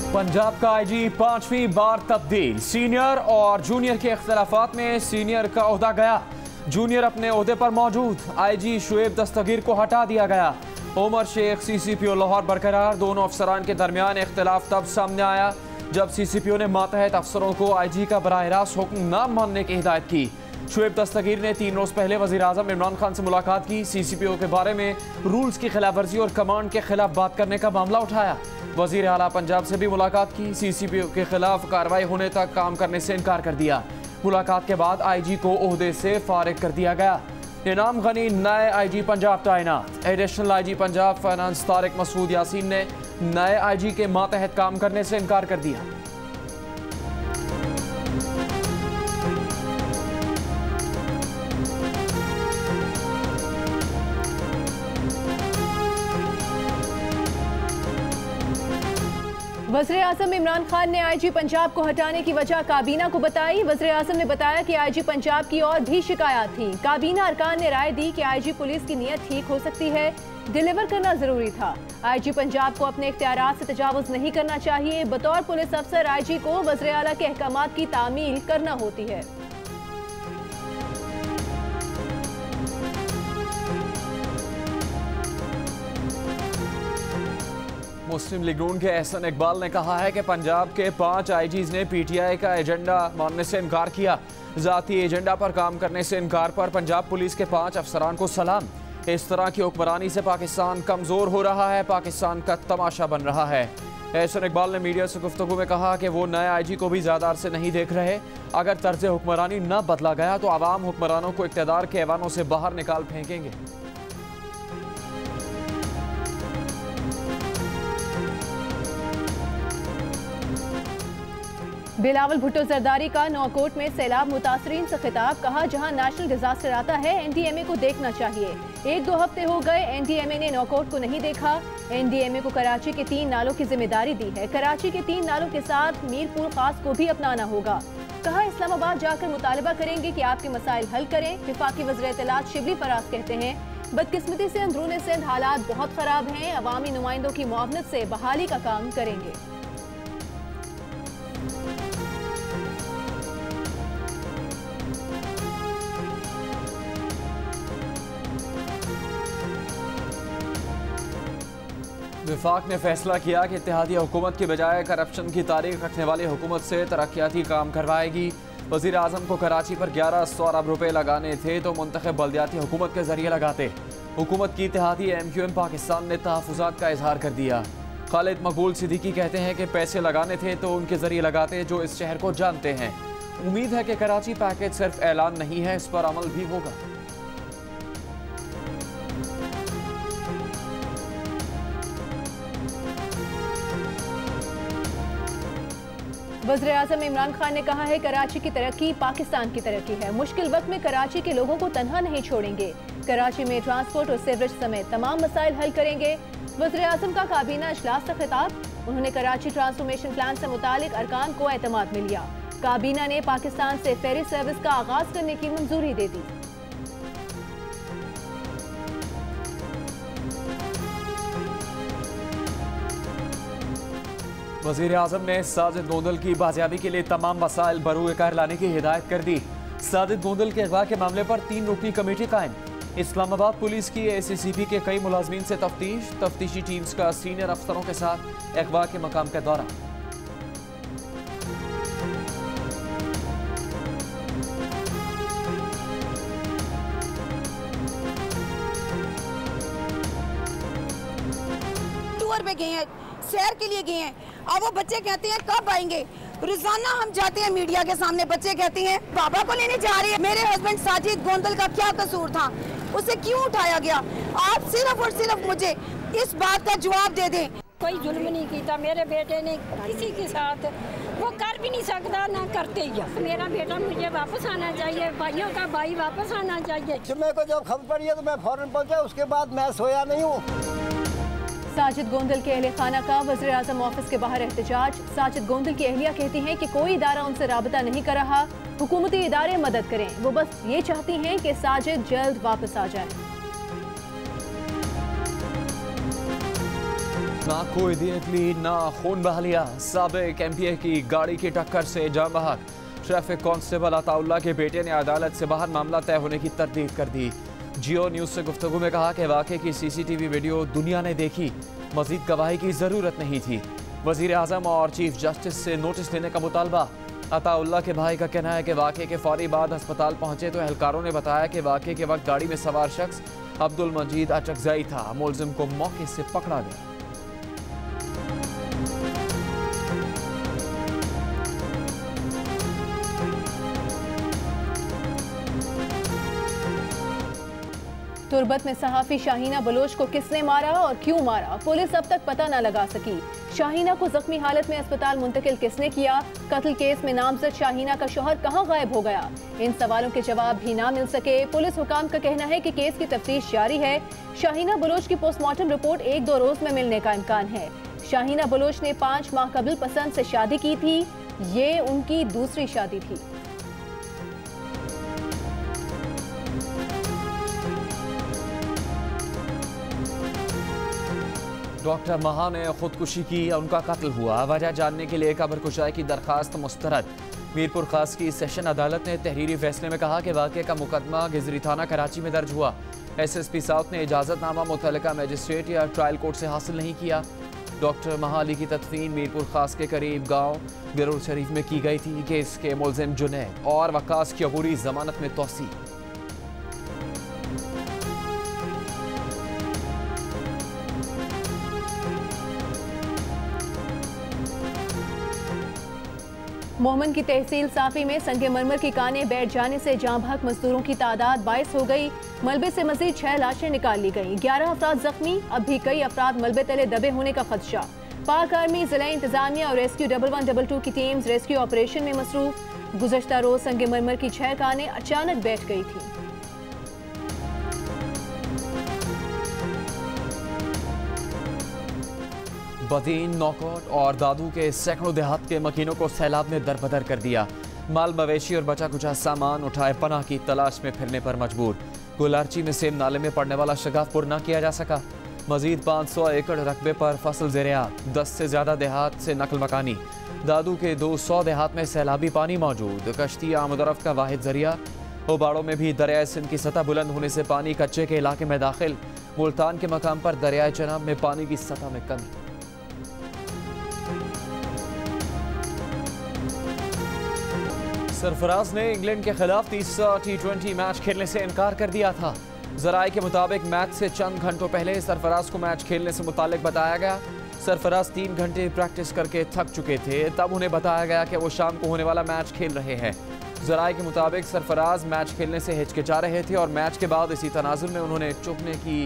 पंजाब का आईजी 5वीं बार तब्दील। सीनियर और जूनियर के इख्तिलाफात में सीनियर का ओहदा गया, जूनियर अपने ओहदे पर मौजूद। आईजी शुएब दस्तगीर को हटा दिया गया। उमर शेख सीसीपीओ लाहौर बरकरार। दोनों अफसरान के दरमियान इख्तिलाफ तब सामने आया जब सीसीपीओ ने मातहत अफसरों को आईजी का बराह रास्त हुक्म न मानने की हिदायत की। शुएब दस्तगीर ने 3 रोज पहले वज़ीर आज़म इमरान खान से मुलाकात की। सीसीपीओ के बारे में रूल्स की खिलाफ वर्जी और कमांड के खिलाफ बात करने का मामला उठाया। वज़ीर आला पंजाब से भी मुलाकात की। सीसीपीओ के खिलाफ कार्रवाई होने तक काम करने से इनकार कर दिया। मुलाकात के बाद आईजी को ओहदे से फारिग कर दिया गया। इनाम गनी नए आईजी पंजाब तैनात। Additional IG Punjab finance Tariq Masood Yasin ने नए आईजी के मातहत काम करने से इनकार कर दिया। वज़ीर आज़म इमरान खान ने आईजी पंजाब को हटाने की वजह काबीना को बताई। वज़ीर आज़म ने बताया कि आईजी पंजाब की और भी शिकायत थी। काबीना अरकान ने राय दी कि आईजी पुलिस की नीयत ठीक हो सकती है, डिलीवर करना जरूरी था। आईजी पंजाब को अपने इख्तियारात से तजावुज़ नहीं करना चाहिए। बतौर पुलिस अफसर आईजी को वज़ीर आला के अहकामात की तामील करना होती है। मुस्लिम लीग नून के एहसन इकबाल ने कहा है कि पंजाब के 5 आईजीज ने पीटीआई का एजेंडा मानने से इनकार किया। जाती एजेंडा पर काम करने से इनकार पर पंजाब पुलिस के 5 अफसरान को सलाम। इस तरह की हुक्मरानी से पाकिस्तान कमजोर हो रहा है, पाकिस्तान का तमाशा बन रहा है। एहसन इकबाल ने मीडिया से गुफ्तगू में कहा कि वो नए आईजी को भी ज़्यादा अरसे नहीं देख रहे। अगर तर्ज हुक्मरानी न बदला गया तो आवाम हुक्मरानों को इक़्तिदार के ऐवानों से बाहर निकाल फेंकेंगे। बिलावल भुट्टो जरदारी का नौकोट में सैलाब मुतासरीन से खिताब। कहा, जहां नेशनल डिजास्टर आता है एनडीएमए को देखना चाहिए। 1-2 हफ्ते हो गए एनडीएमए ने नौकोट को नहीं देखा। एनडीएमए को कराची के 3 नालों की जिम्मेदारी दी है। कराची के 3 नालों के साथ मीरपुर खास को भी अपनाना होगा। कहा, इस्लामाबाद जाकर मुतालबा करेंगे कि आपके मसाइल हल करें। विफाकी वज़ीर इत्तलात शिबली फराज कहते हैं, बदकिस्मती से अंदरून सिंध हालात बहुत खराब हैं। अवामी नुमाइंदों की मुआवनत से बहाली का काम करेंगे। विफाक ने फैसला किया कि इत्तेहादी हुकूमत की बजाय करप्शन की तारीख रखने वाली हुकूमत से तरक्याती काम करवाएगी। वज़ीर आज़म को कराची पर 1100 अरब रुपए लगाने थे तो मुंतखब बल्दियाती हुकूमत के जरिए लगाते। हुकूमत की इत्तेहादी MQM पाकिस्तान ने तहफ़्फ़ुज़ात का इजहार कर दिया। खालिद मकबूल सिद्दीकी कहते हैं कि पैसे लगाने थे तो उनके जरिए लगाते जो इस शहर को जानते हैं। उम्मीद है कि कराची पैकेज सिर्फ ऐलान नहीं है, इस पर अमल भी होगा। वज़ीर आज़म इमरान खान ने कहा है, कराची की तरक्की पाकिस्तान की तरक्की है। मुश्किल वक्त में कराची के लोगों को तन्हा नहीं छोड़ेंगे। कराची में ट्रांसपोर्ट और सीवरेज समेत तमाम मसाइल हल करेंगे। वज़ीर आज़म का काबीना इजलास से खिताब। उन्होंने कराची ट्रांसफॉर्मेशन प्लान से मुतालिक अरकान को एतमाद में लिया। काबीना ने पाकिस्तान से फेरी सर्विस का आगाज करने की मंजूरी दे दी। वज़ीर आज़म ने साजिद गोंदल की बाजियाबी के लिए तमाम मसाइल बरूए कार लाने की हिदायत कर दी। साजिद गोंदल के अगवा के मामले पर 3 रुकनी कमेटी कायम। इस्लामाबाद पुलिस की ACCP के कई मुलाजमीन से तफ्तीशी टीम्स का सीनियर अफसरों के साथ अगवा के मकाम का दौरा। टूर पे गए हैं, सैर के लिए गए हैं। अब वो बच्चे कहते हैं कब आएंगे। रोजाना हम जाते हैं मीडिया के सामने, बच्चे कहते हैं बाबा को लेने जा रहे हैं। मेरे हस्बैंड साजिद गोंदल का क्या कसूर था, उसे क्यों उठाया गया? आप सिर्फ और सिर्फ मुझे इस बात का जवाब दे दें। कोई जुल्म नहीं किया मेरे बेटे ने किसी के साथ, वो कर भी नहीं सकता ना करते ही। मेरा बेटा मुझे वापस आना चाहिए, भाइयों का भाई वापस आना चाहिए। मेरे को जब खबर पड़ी है तो मैं फौरन पहुंचा, उसके बाद मैं सोया नहीं हूँ। साजिद गोंदल के अहले खाना का वज़ीर आज़म ऑफिस के बाहर एहतजाज। साजिद गोंदल की अहलिया कहती हैं कि कोई इदारा उनसे राबता नहीं कर रहा। हुकूमती इदारे मदद करें, वो बस ये चाहती हैं कि साजिद जल्द वापस आ जाए। ना कोई दियतली ना खून बहा साबिक MPA की गाड़ी की टक्कर से जान बहक। ट्रैफिक कांस्टेबल अताउल्लाह के बेटे ने अदालत से बाहर मामला तय होने की तरदीद कर दी। जियो न्यूज़ से गुफ्तगू में कहा कि वाक़े की CCTV वीडियो दुनिया ने देखी, मजीद गवाही की ज़रूरत नहीं थी। वज़ीर आज़म और चीफ जस्टिस से नोटिस लेने का मुतालबा। अताउल्लाह के भाई का कहना है कि वाक़े के फौरी बाद अस्पताल पहुंचे तो एहलकारों ने बताया कि वाक़े के वक्त गाड़ी में सवार शख्स अब्दुल मजीद अचकज़ई था। मुलजिम को मौके से पकड़ा गया। तुर्बत में सहाफ़ी शाहीना बलोच को किसने मारा और क्यों मारा, पुलिस अब तक पता न लगा सकी। शाहीना को जख्मी हालत में अस्पताल मुंतकिल किसने किया, कत्ल केस में नामजद शाहीना का शौहर कहां गायब हो गया, इन सवालों के जवाब भी ना मिल सके। पुलिस हुकाम का कहना है कि केस की तफ्तीश जारी है। शाहीना बलोच की पोस्टमार्टम रिपोर्ट 1-2 रोज में मिलने का इम्कान है। शाहीना बलोच ने 5 माह कबल पसंद से शादी की थी, ये उनकी दूसरी शादी थी। डॉक्टर महा ने खुदकुशी की या उनका कत्ल हुआ, वजह जानने के लिए कब्र कुशाई की दरखास्त मुस्तरद। मीरपुर खास की सेशन अदालत ने तहरीरी फैसले में कहा कि वाक़े का मुकदमा गिजरी थाना कराची में दर्ज हुआ। SSP साउथ ने इजाज़तनामा मुतल्लिका मजिस्ट्रेट या ट्रायल कोर्ट से हासिल नहीं किया। डॉक्टर महा अली की तदफीन मीरपुर खास के करीब गाँव बिरुल शरीफ में की गई थी। केस के मुलजिम जुनैद और वकास की अबूरी जमानत में तोसी। मोहम्मद की तहसील साफी में संगमरमर की कानें बैठ जाने से जाँ बहक मजदूरों की तादाद 22 हो गई। मलबे से मजीद 6 लाशें निकाल ली गईं। 11 अफराद जख्मी, अब भी कई अफराद मलबे तले दबे होने का खदशा। पाक आर्मी, जिला इंतजामिया और रेस्क्यू 1112 की टीम्स रेस्क्यू ऑपरेशन में मसरूफ। गुज़श्ता रोज संगमरमर की 6 कानें अचानक बैठ गई थी। बदीन, नौकोट और दादू के सैकड़ों देहात के मकीनों को सैलाब ने दरबदर कर दिया। माल मवेशी और बचा कुचा सामान उठाए पनाह की तलाश में फिरने पर मजबूर। गुलारची में सेम नाले में पड़ने वाला शगाफ पुर न किया जा सका। मजीद 500 एकड़ रकबे पर फसल ज़ेरियात, 10 से ज़्यादा देहात से नकल मकानी। दादू के 200 देहात में सैलाबी पानी मौजूद। कश्ती आमदरफ्त का वाहिद जरिया। ओबाड़ों में भी दरियाए सिंध की सतह बुलंद होने से पानी कच्चे के इलाके में दाखिल। मुल्तान के मकाम पर दरियाए चनाब में पानी की सतह में कमी। सरफराज ने इंग्लैंड के खिलाफ तीसरा T20 मैच खेलने से इनकार कर दिया था। जराए के मुताबिक मैच से चंद घंटों पहले सरफराज को मैच खेलने से मुतालिक बताया गया। सरफराज 3 घंटे प्रैक्टिस करके थक चुके थे, तब उन्हें बताया गया कि वो शाम को होने वाला मैच खेल रहे हैं। जराए के मुताबिक सरफराज मैच खेलने से हिचकिचा रहे थे और मैच के बाद इसी तनाजुर में उन्होंने चुपने की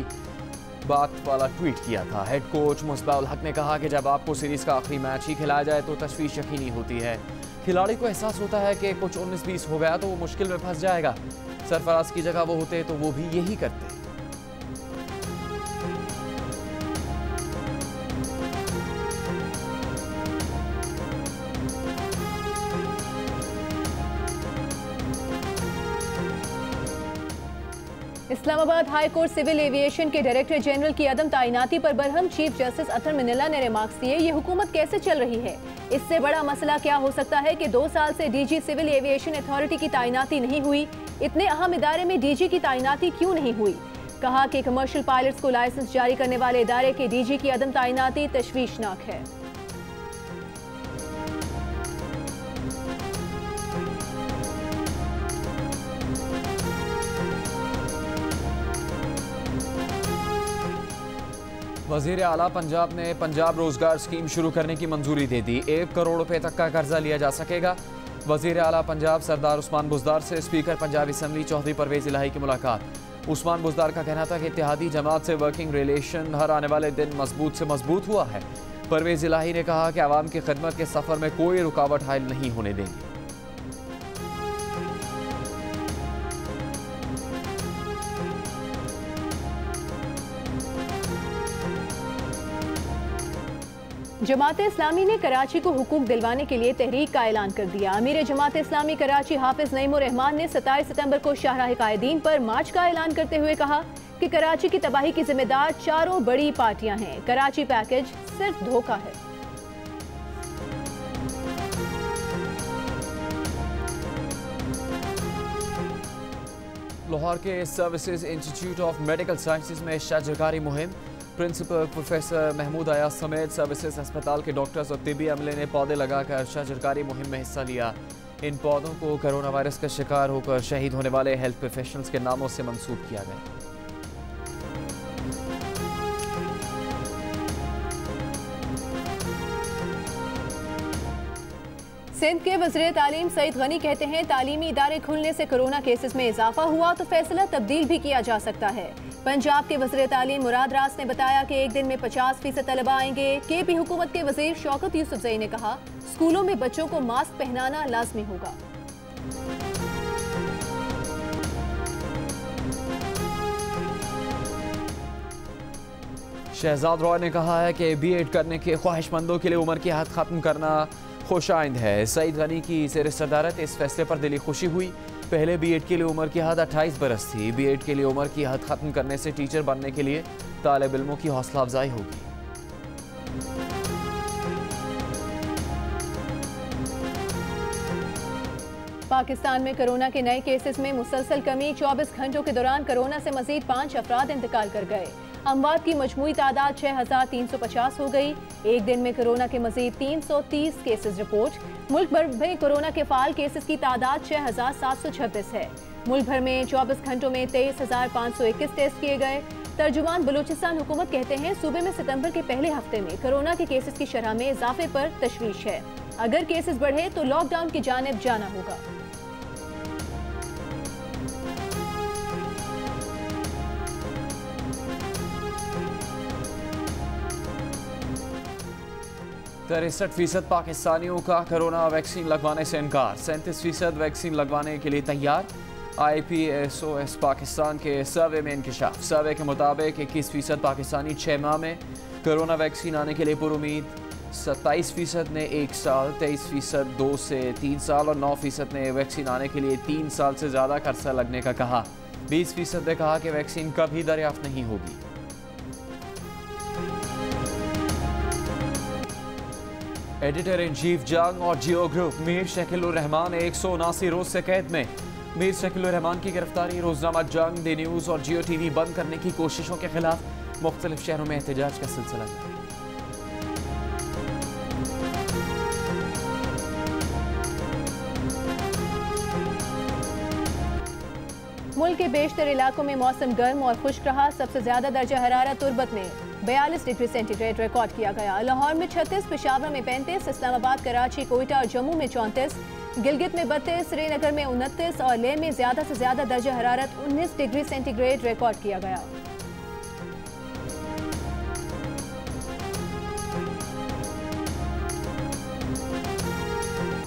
बात वाला ट्वीट किया था। हेड कोच मुस्बाउल हक ने कहा कि जब आपको सीरीज का आखिरी मैच ही खिलाया जाए तो तशवीश यकीनी होती है। खिलाड़ी को एहसास होता है कि कुछ 19-20 हो गया तो वो मुश्किल में फंस जाएगा। सरफराज की जगह वो होते तो वो भी यही करते। Islamabad high court civil aviation के डायरेक्टर जनरल की अदम ताइनाती पर बरहम चीफ जस्टिस अतर मिनिल्ला ने रिमार्क्स दिए। ये हुकूमत कैसे चल रही है, इससे बड़ा मसला क्या हो सकता है कि 2 साल से DG सिविल एविएशन अथॉरिटी की तैनाती नहीं हुई। इतने अहम इदारे में DG की तैनाती क्यों नहीं हुई। कहा कि कमर्शियल पायलट्स को लाइसेंस जारी करने वाले इदारे के DG की अदम तैनाती तशवीशनाक है। वज़ीर आला पंजाब ने पंजाब रोजगार स्कीम शुरू करने की मंजूरी दे दी। 1 करोड़ रुपए तक का कर्जा लिया जा सकेगा। वज़ीर आला पंजाब सरदार उस्मान बुज़दार से स्पीकर पंजाब असम्बली चौधरी परवेज़ इलाही की मुलाकात। उस्मान बुज़दार का कहना था कि इत्तेहादी जमात से वर्किंग रिलेशन हर आने वाले दिन मजबूत से मजबूत हुआ है। परवेज़ इलाही ने कहा कि आवाम की खिदमत के सफ़र में कोई रुकावट हायल नहीं होने देंगे। जमात इस्लामी ने कराची को हुकूक दिलवाने के लिए तहरीक का ऐलान कर दिया। अमीर जमात इस्लामी कराची हाफिज नईमुर रहमान ने 27 सितंबर को शाहराह कायदीन पर मार्च का ऐलान करते हुए कहा कि कराची की तबाही की जिम्मेदार चारों बड़ी पार्टियां हैं। कराची पैकेज सिर्फ धोखा है। लाहौर के services institute of medical sciences में शाजरकारी मुहिम। प्रिंसिपल प्रोफेसर महमूद अयाज समेत सर्विसेज अस्पताल के डॉक्टर्स और तिबी अमले ने पौधे लगाकर शाजरकारी मुहिम में हिस्सा लिया। इन पौधों को कोरोना वायरस का शिकार होकर शहीद होने वाले हेल्थ प्रोफेशनल्स के नामों से मंसूब किया गया। सिंध के वज़ीर तालीम सईद गनी कहते हैं तालीमी इदारे खुलने से कोरोना केसेस में इजाफा हुआ तो फैसला तब्दील भी किया जा सकता है। पंजाब के वज़ीर तालीम मुराद रास ने बताया कि एक दिन में 50% तलबा आएंगे। केपी हुकूमत के वज़ीर शौकत यूसुफजई ने कहा स्कूलों में बच्चों को मास्क पहनाना लाजमी होगा। शहजाद रॉय ने कहा है कि बीएड करने के ख्वाहिशमंदों के लिए उम्र की हद खत्म करना खुशाइंद है। सईद गनी की ज़ेर सदारत इस फैसले पर दिली खुशी हुई। पहले बीएड के लिए उम्र की हद 28 बरस थी। बीएड के लिए उम्र की हद खत्म करने से टीचर बनने के लिए तालिब इल्मों की हौसला अफजाई होगी। पाकिस्तान में कोरोना के नए केसेस में मुसलसल कमी। 24 घंटों के दौरान कोरोना से मजीद 5 अफराद इंतकाल कर गए। अमवात की मजमूई तादाद 6350 हो गई। एक दिन में कोरोना के मजीद 330 केसेस रिपोर्ट। मुल्क भर में कोरोना के फाल केसेस की तादाद 6736 है। मुल्क भर में 24 घंटों में 23521 टेस्ट किए गए। तर्जुमान बलूचिस्तान हुकूमत कहते हैं सूबे में सितंबर के पहले हफ्ते में कोरोना के केसेस की शरह में इजाफे पर तशवीश है। अगर केसेस बढ़े तो लॉकडाउन की जानिब जाना होगा। तिरसठ फीसद पाकिस्तानियों का कोरोना वैक्सीन लगवाने से इनकार। 37% वैक्सीन लगवाने के लिए तैयार। IPSOS पाकिस्तान के सर्वे में इंकशाफ। सर्वे के मुताबिक 21% पाकिस्तानी 6 माह में कोरोना वैक्सीन आने के लिए पुरुमीद। 27% ने 1 साल, 23% 2 से 3 साल और 9% ने वैक्सीन आने के लिए 3 साल से ज़्यादा का अरसा लगने का कहा। 20% ने कहा कि वैक्सीन कभी दरियाफ्त नहीं होगी। एडिटर इन चीफ जंग और जियो ग्रुप मीर शकीलुर रहमान 179 रोज से कैद में। मीर शकीलुर रहमान की गिरफ्तारी रोजनामा जंग, दी न्यूज़ और जियो टीवी बंद करने की कोशिशों के खिलाफ मुख्तलिफ शहरों में एहतजाज का सिलसिला है। मुल्क के बेशतर इलाकों में मौसम गर्म और खुश्क रहा। सबसे ज्यादा दर्जा हरारत तुर्बत में 42 डिग्री सेंटीग्रेड रिकॉर्ड किया गया। लाहौर में 36, पेशावर में 35, इस्लामाबाद, कराची, कोयटा और जम्मू में 34, गिलगित में 32, श्रीनगर में 29 और लेह में ज्यादा से ज्यादा दर्जा हरारत 19 डिग्री सेंटीग्रेड रिकॉर्ड किया गया।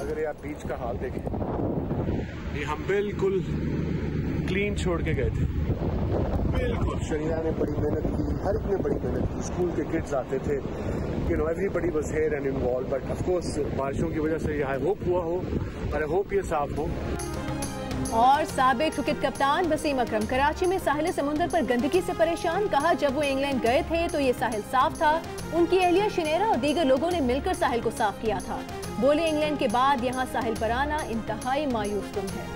अगर आप बीच का हाल देखें, ये हम बिल्कुल क्लीन छोड़ के गए थे। बिल्कुल शरीरा ने बड़ी मेहनत की, हर एक ने बड़ी मेहनत की। स्कूल के किड्स आते थे, everybody was here and involve, but of course बारिशों की वजह से आई होप हुआ हो और आई होप ये साफ हो। और साबिक क्रिकेट कप्तान वसीम अकरम कराची में साहिल समुंदर पर गंदगी से परेशान। कहा जब वो इंग्लैंड गए थे तो ये साहिल साफ था। उनकी अहलिया शनेरा और दीगर लोगों ने मिलकर साहिल को साफ किया था। बोले इंग्लैंड के बाद यहाँ साहिल पर आना इंतहाई मायूस कुन है।